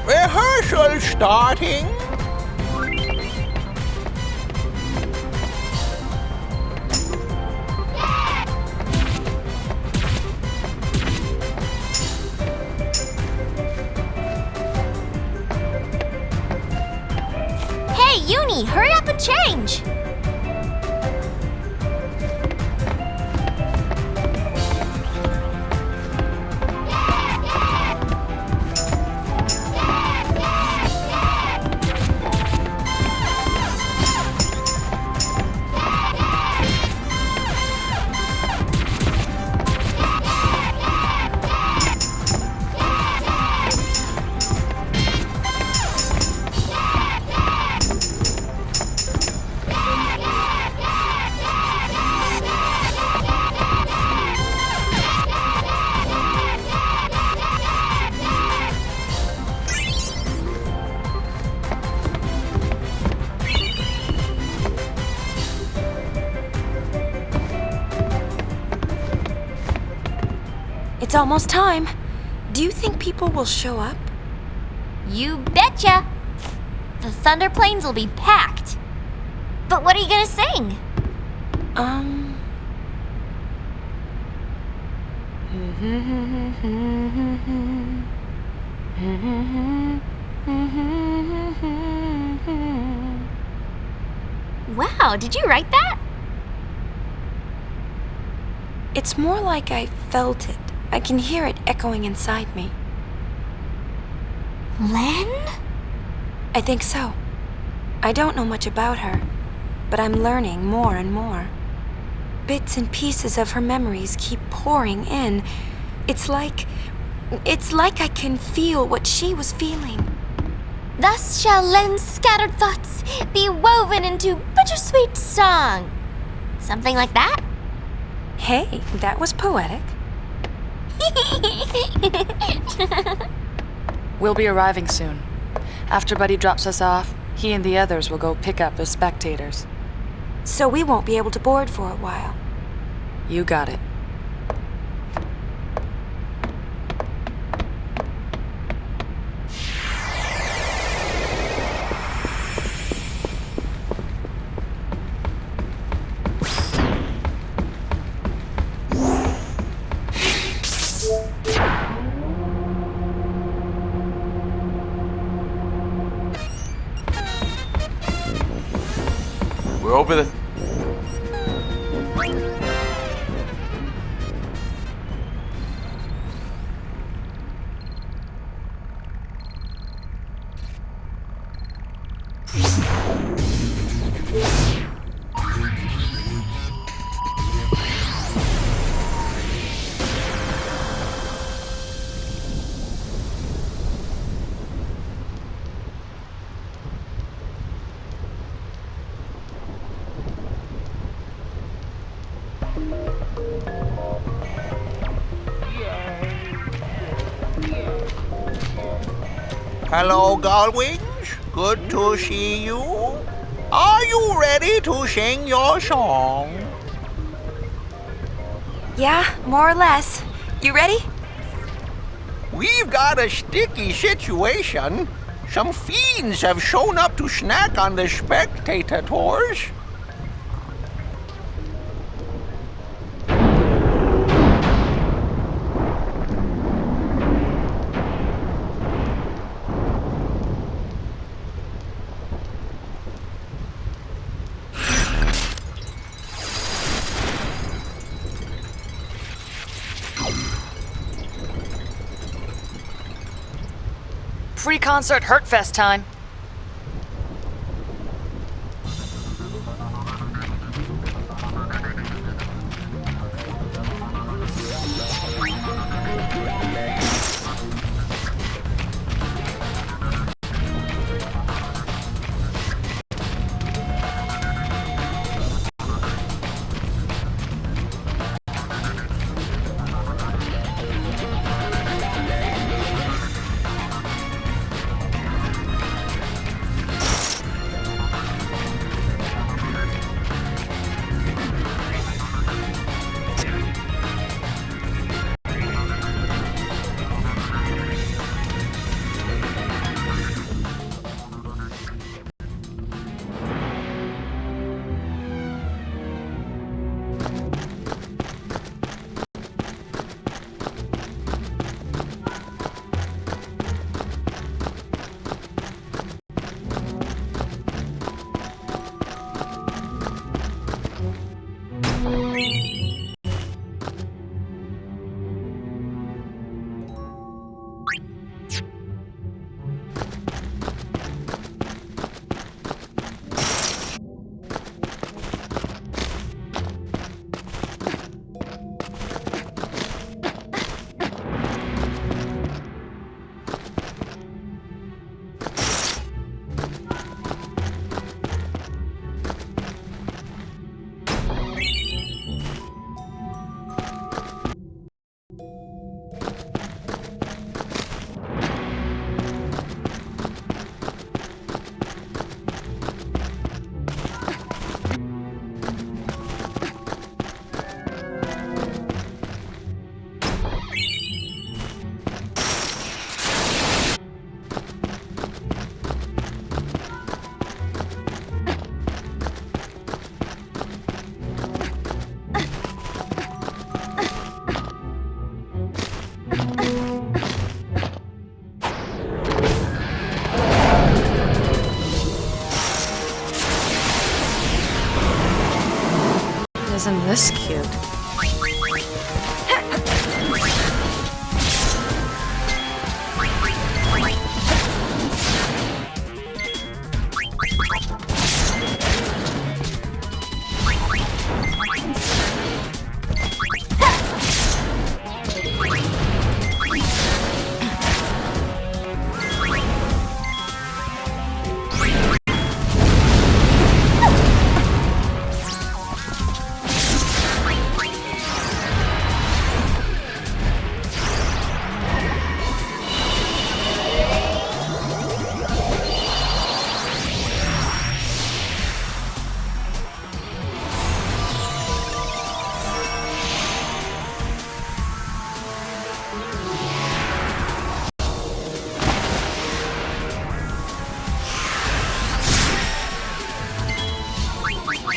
Rehearsal starting. Hey, Uni, hurry up and change! It's almost time. Do you think people will show up? You betcha! The Thunder Plains will be packed. But what are you gonna sing? Wow, did you write that? It's more like I felt it. I can hear it echoing inside me. Len? I think so. I don't know much about her, but I'm learning more and more. Bits and pieces of her memories keep pouring in. It's like I can feel what she was feeling. Thus shall Len's scattered thoughts be woven into bittersweet song. Something like that? Hey, that was poetic. We'll be arriving soon. After Buddy drops us off, he and the others will go pick up the spectators. So we won't be able to board for a while. You got it. We're over the... Hello, Gullwings. Good to see you. Are you ready to sing your song? Yeah, more or less. You ready? We've got a sticky situation. Some fiends have shown up to snack on the spectator tours. Pre-concert Hurtfest time. Isn't this cute?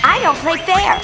I don't play fair.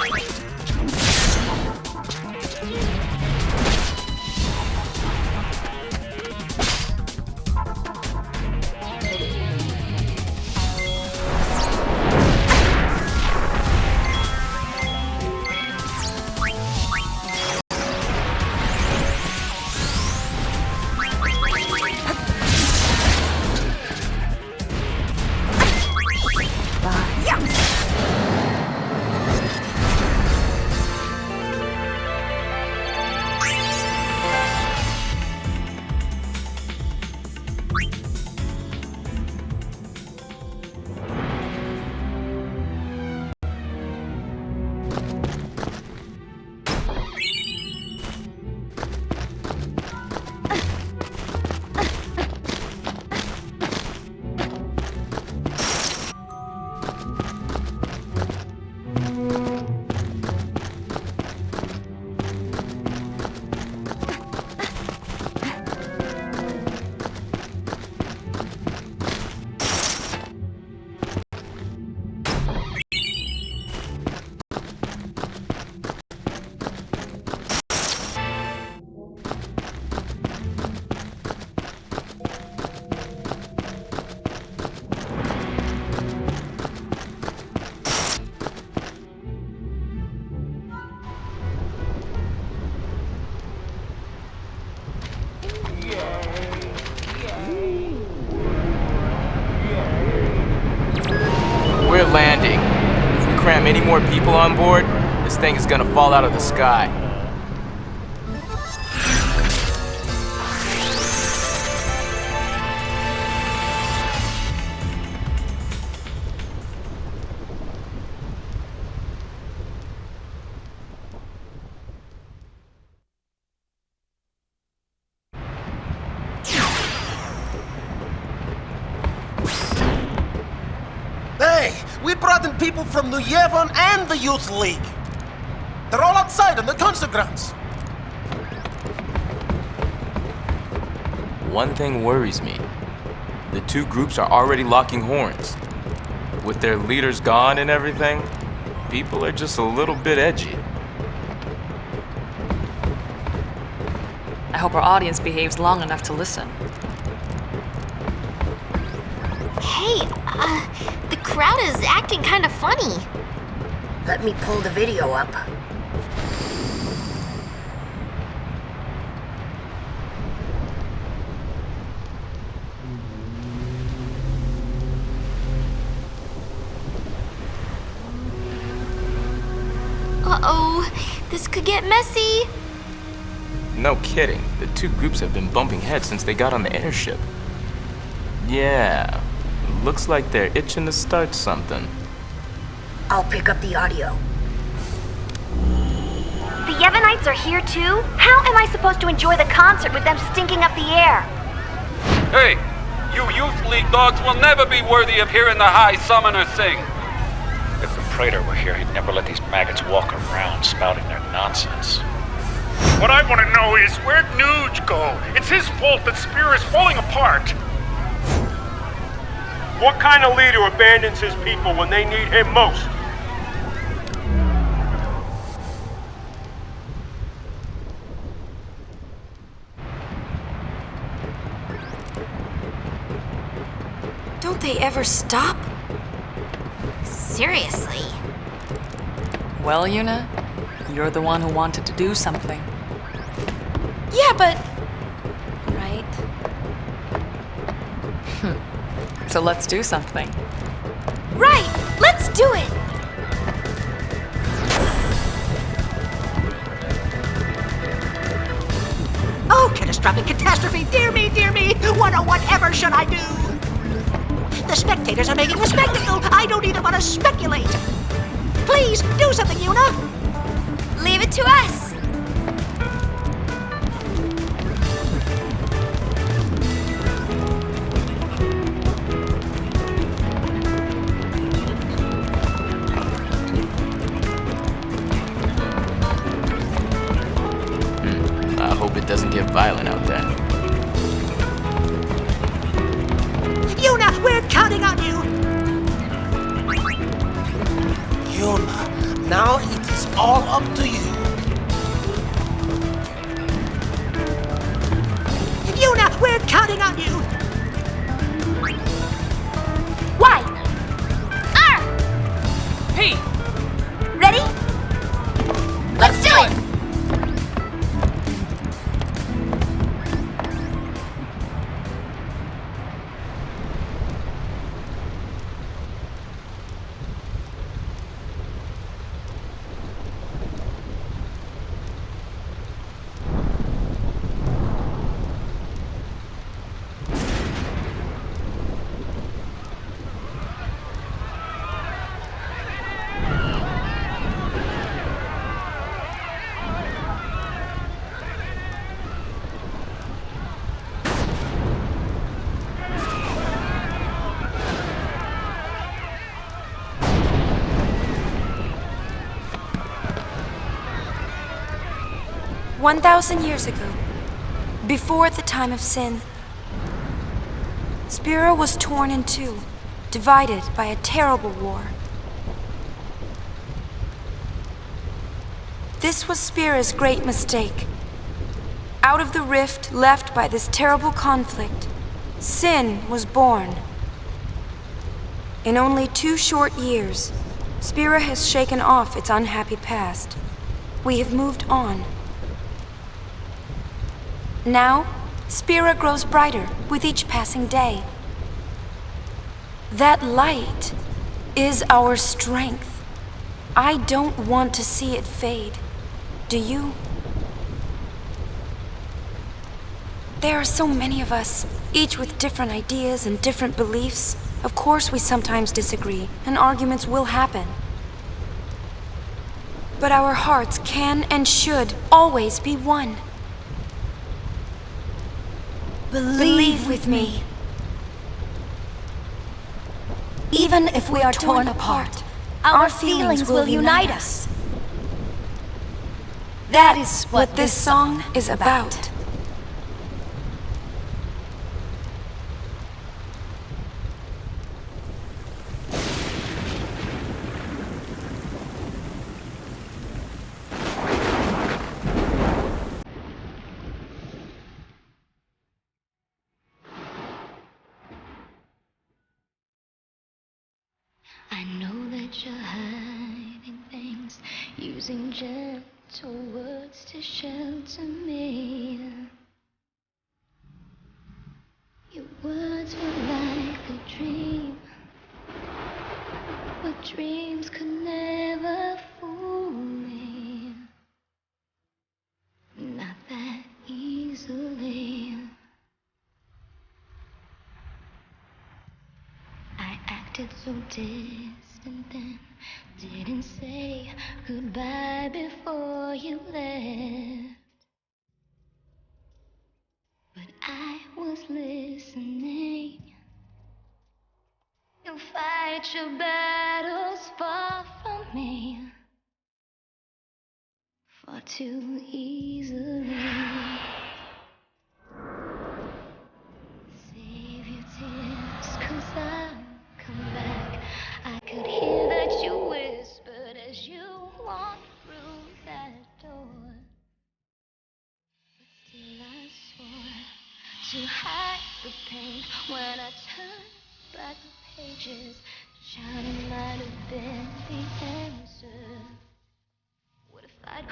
We're landing. If we cram any more people on board, this thing is gonna fall out of the sky. Hey, we brought in people from New Yevon and the Youth League. They're all outside on the concert grounds. One thing worries me. The two groups are already locking horns. With their leaders gone and everything, people are just a little bit edgy. I hope our audience behaves long enough to listen. Hey, the crowd is acting kind of funny. Let me pull the video up. Uh-oh, this could get messy. No kidding. The two groups have been bumping heads since they got on the airship. Yeah, looks like they're itching to start something. I'll pick up the audio. The Yevonites are here too? How am I supposed to enjoy the concert with them stinking up the air? Hey, you Youth League dogs will never be worthy of hearing the High Summoner sing. If the Praetor were here, he'd never let these maggots walk around spouting their nonsense. What I want to know is, where'd Nuge go? It's his fault that Spear is falling apart. What kind of leader abandons his people when they need him most? Don't they ever stop? Seriously. Well, Yuna, You're the one who wanted to do something. Yeah, but... Right? So let's do something. Right! Let's do it! Oh, catastrophic catastrophe! Dear me, dear me! What or whatever should I do? The spectators are making a spectacle! I don't even want to speculate! Please, do something, Yuna! Leave it to us! I hope it doesn't get violent out there. Yuna, we're counting on you! Yuna, now it is all up to you. Yuna, we're counting on you! Y! R! P! Ready? Let's do it! 1,000 years ago, before the time of sin, Spira was torn in two, divided by a terrible war. This was Spira's great mistake. Out of the rift left by this terrible conflict, sin was born. In only 2 short years, Spira has shaken off its unhappy past. We have moved on. Now, Spira grows brighter with each passing day. That light is our strength. I don't want to see it fade. Do you? There are so many of us, each with different ideas and different beliefs. Of course we sometimes disagree, and arguments will happen. But our hearts can and should always be one. Believe with me. Even if we are torn apart, our feelings will unite us. That is what this song is about. I know that you're hiding things, using gentle words to shelter me. Your words were like a dream, but dreams could never fool me. Not that easily. I acted so distant then, didn't say goodbye before you left. But I was listening. You fight your battles far from me, far too easily. Save your tears, 'cause I'll come back. I could hear that you whispered as you walked through that door. But still I swore to hide the pain when I turned back the pages. Shouting might have been the answer. What if I'd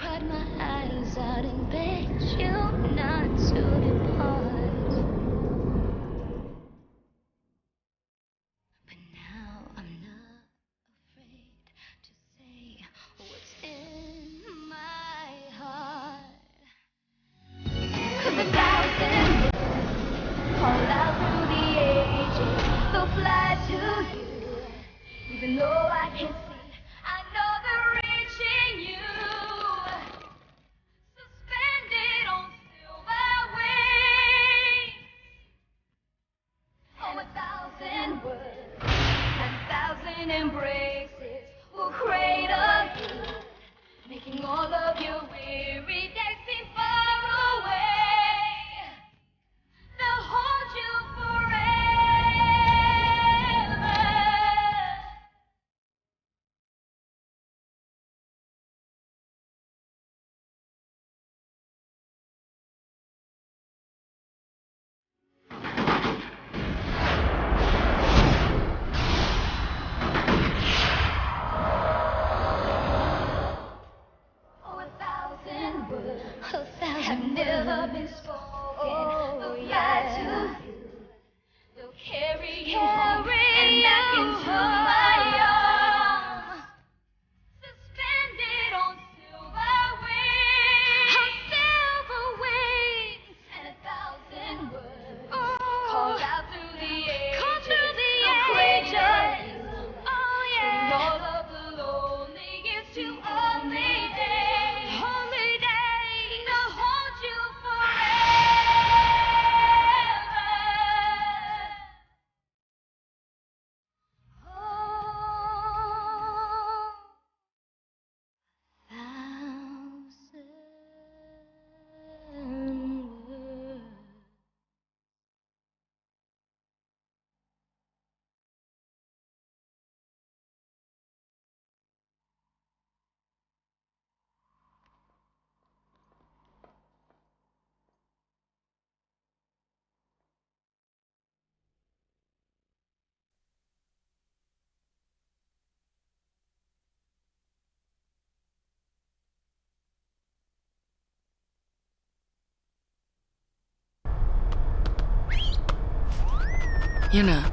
have been spoken. Goodbye to you. They'll carry you home and back into my arms. Suspended on silver wings, and 1,000 words called out through the ages. Bring all of the lonely years to only days to hold you Yuna.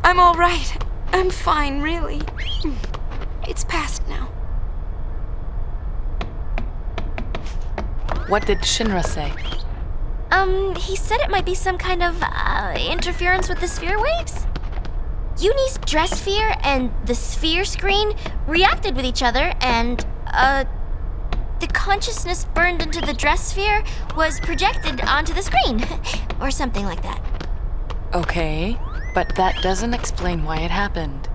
I'm all right. I'm fine, really. It's past now. What did Shinra say? He said it might be some kind of, interference with the sphere waves? Yunie's dress sphere and the sphere screen reacted with each other, and, the consciousness burned into the dress sphere was projected onto the screen. Or something like that. Okay, but that doesn't explain why it happened.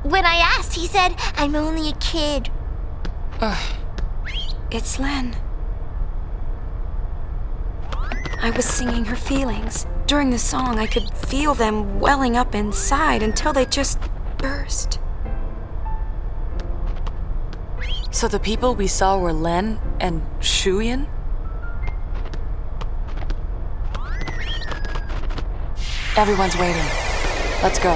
When I asked, he said, I'm only a kid. Ugh. It's Len. I was singing her feelings. During the song, I could feel them welling up inside until they just burst. So the people we saw were Len and Shuyin? Everyone's waiting. Let's go.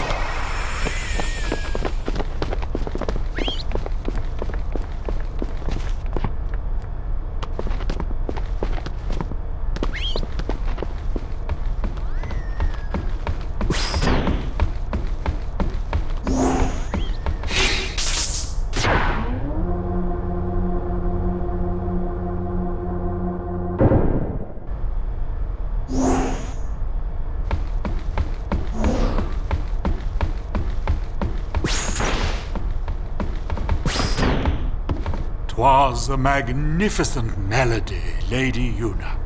Was a magnificent melody, Lady Yuna.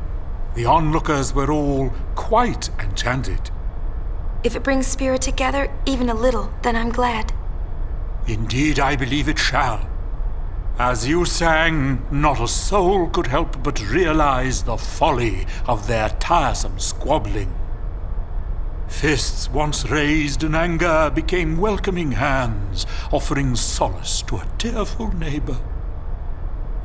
The onlookers were all quite enchanted. If it brings spirit together, even a little, then I'm glad. Indeed, I believe it shall. As you sang, not a soul could help but realize the folly of their tiresome squabbling. Fists once raised in anger became welcoming hands, offering solace to a tearful neighbor.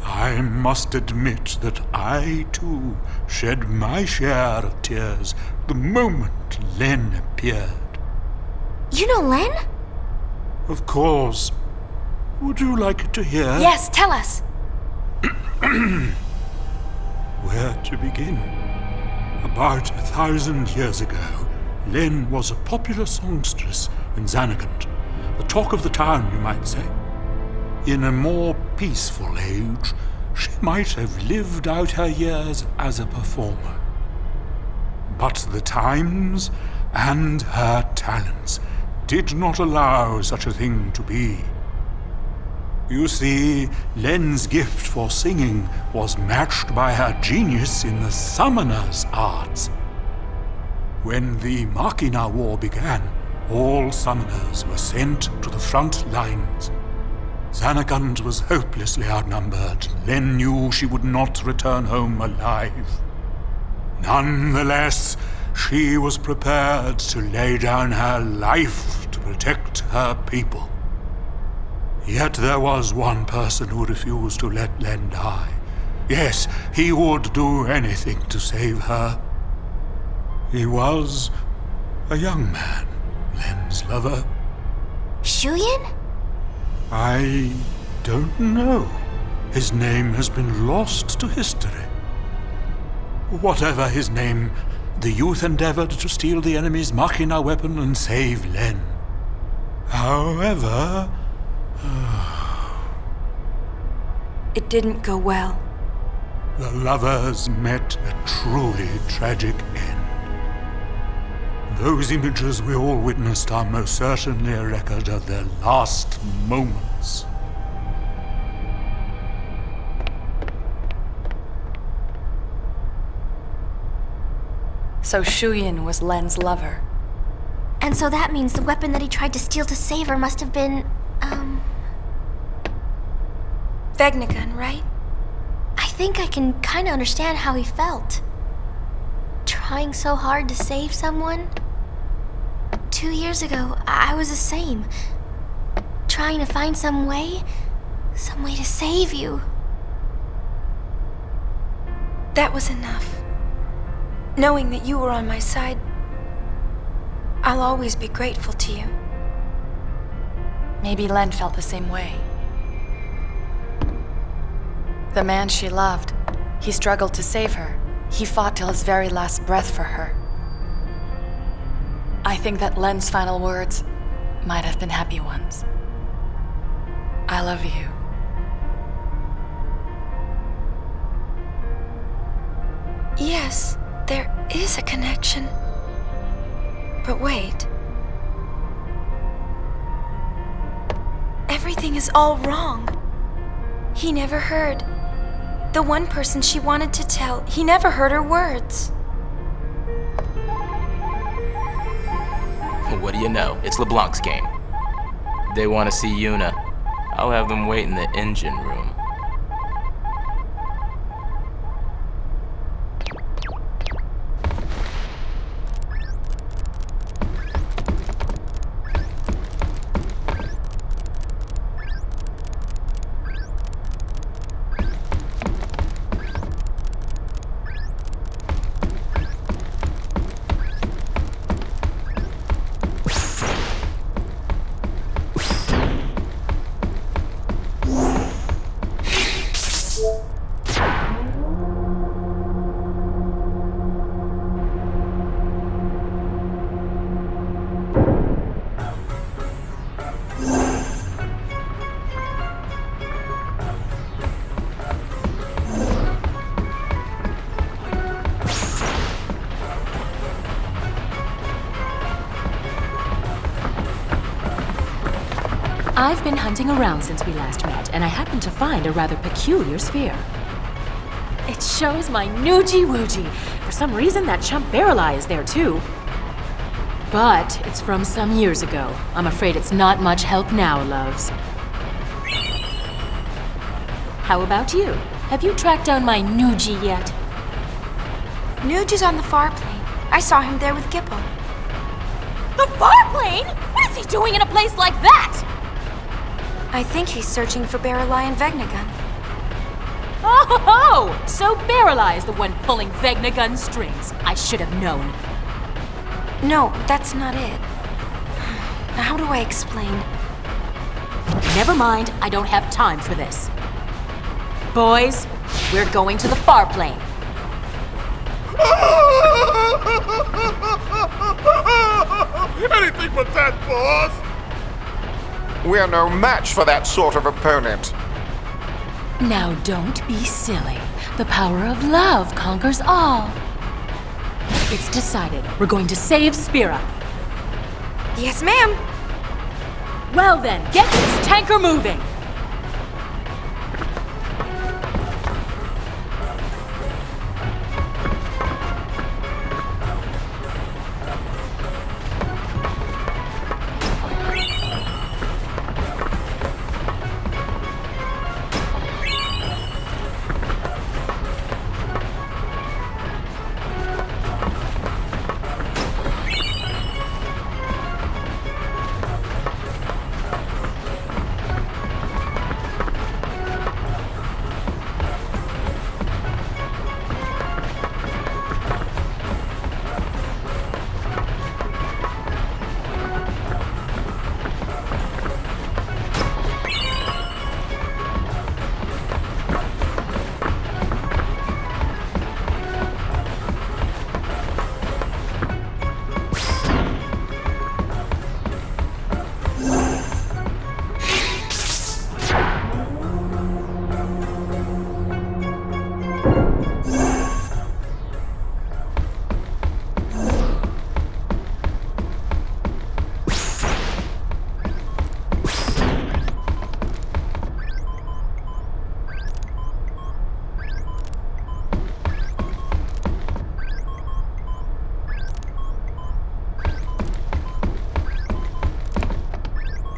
I must admit that I, too, shed my share of tears the moment Len appeared. You know Len? Of course. Would you like to hear? Yes, tell us. Where to begin? About 1,000 years ago, Len was a popular songstress in Xanagant, the talk of the town, you might say. In a more peaceful age, she might have lived out her years as a performer. But the times and her talents did not allow such a thing to be. You see, Len's gift for singing was matched by her genius in the summoner's arts. When the Machina War began, all summoners were sent to the front lines. Xanagant was hopelessly outnumbered. Len knew she would not return home alive. Nonetheless, she was prepared to lay down her life to protect her people. Yet there was one person who refused to let Len die. Yes, he would do anything to save her. He was a young man, Len's lover. Shuyin? I don't know. His name has been lost to history. Whatever his name, the youth endeavored to steal the enemy's Machina weapon and save Len. However... It didn't go well. The lovers met a truly tragic end. Those images we all witnessed are most certainly a record of their last moments. So Shuyin was Len's lover. And so that means the weapon that he tried to steal to save her must have been, Vegnagun, right? I think I can kind of understand how he felt. Trying so hard to save someone. 2 years ago, I was the same. Trying to find some way to save you. That was enough. Knowing that you were on my side, I'll always be grateful to you. Maybe Len felt the same way. The man she loved, he struggled to save her. He fought till his very last breath for her. I think that Len's final words might have been happy ones. I love you. Yes, there is a connection. But wait. Everything is all wrong. He never heard. The one person she wanted to tell, he never heard her words. What do you know? It's LeBlanc's game. They want to see Yuna. I'll have them wait in the engine room. I've been hunting around since we last met, and I happened to find a rather peculiar sphere. It shows my Noogie-Woogie. For some reason, that chump Barrel-Eye is there too. But it's from some years ago. I'm afraid it's not much help now, loves. How about you? Have you tracked down my Noogie yet? Noogie's on the far plane. I saw him there with Gipple. The far plane? What is he doing in a place like that? I think he's searching for Barrel-Eye and Vegnagun. Oh, so Barrel-Eye is the one pulling Vegnagun strings. I should have known. No, that's not it. How do I explain? Never mind, I don't have time for this. Boys, we're going to the far plane. Anything but that, boss! We're no match for that sort of opponent. Now don't be silly. The power of love conquers all. It's decided. We're going to save Spira. Yes, ma'am. Well then, get this tanker moving.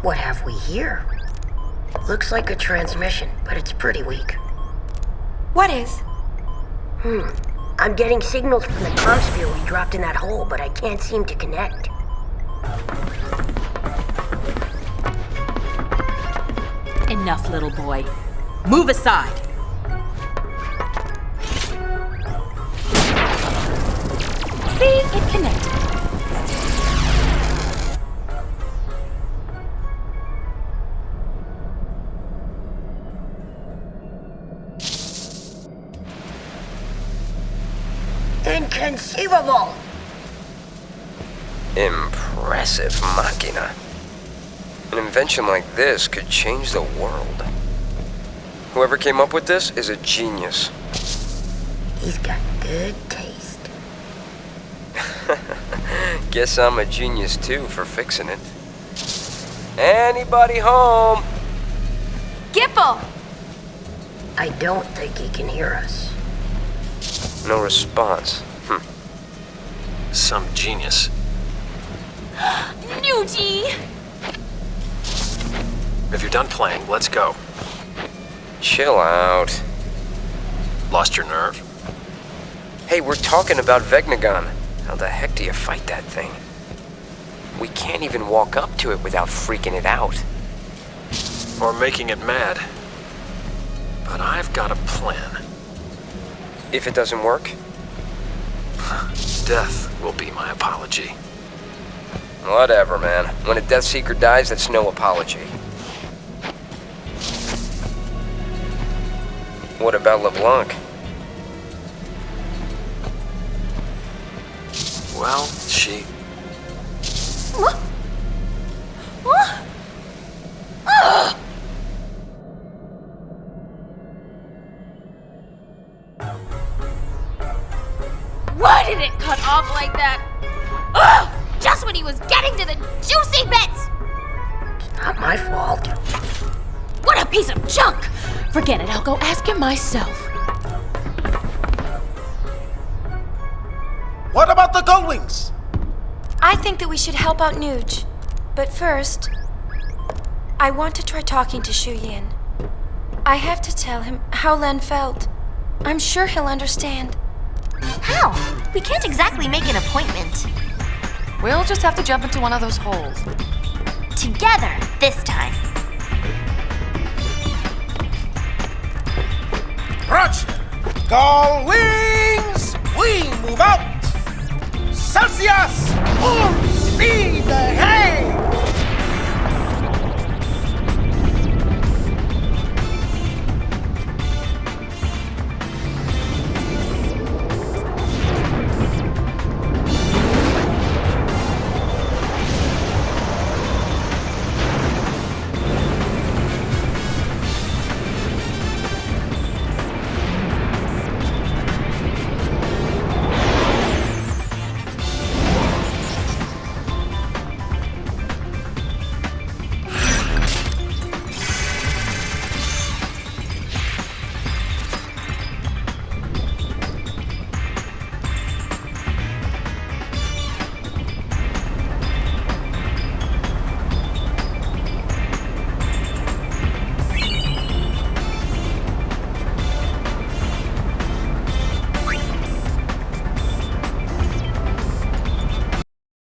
What have we here? Looks like a transmission, but it's pretty weak. What is? I'm getting signals from the comm sphere we dropped in that hole, but I can't seem to connect. Enough, little boy. Move aside. See, it connected. Inconceivable! Impressive machina. An invention like this could change the world. Whoever came up with this is a genius. He's got good taste. Guess I'm a genius too for fixing it. Anybody home? Gipple! I don't think he can hear us. No response. Some genius. Nuji! If you're done playing, let's go. Chill out. Lost your nerve? Hey, we're talking about Vegnagon. How the heck do you fight that thing? We can't even walk up to it without freaking it out. Or making it mad. But I've got a plan. If it doesn't work? Death will be my apology. Whatever, man. When a Death Seeker dies, that's no apology. What about LeBlanc? Well, she... What? What? Ugh! Why did it cut off like that? Ugh! Just when he was getting to the juicy bits! It's not my fault. What a piece of junk! Forget it, I'll go ask him myself. What about the Gullwings? I think that we should help out Nuge. But first, I want to try talking to Shu Yin. I have to tell him how Len felt. I'm sure he'll understand. How? We can't exactly make an appointment. We'll just have to jump into one of those holes. Together, this time. Roger! Gullwings! We move out! Celsius! Full speed ahead!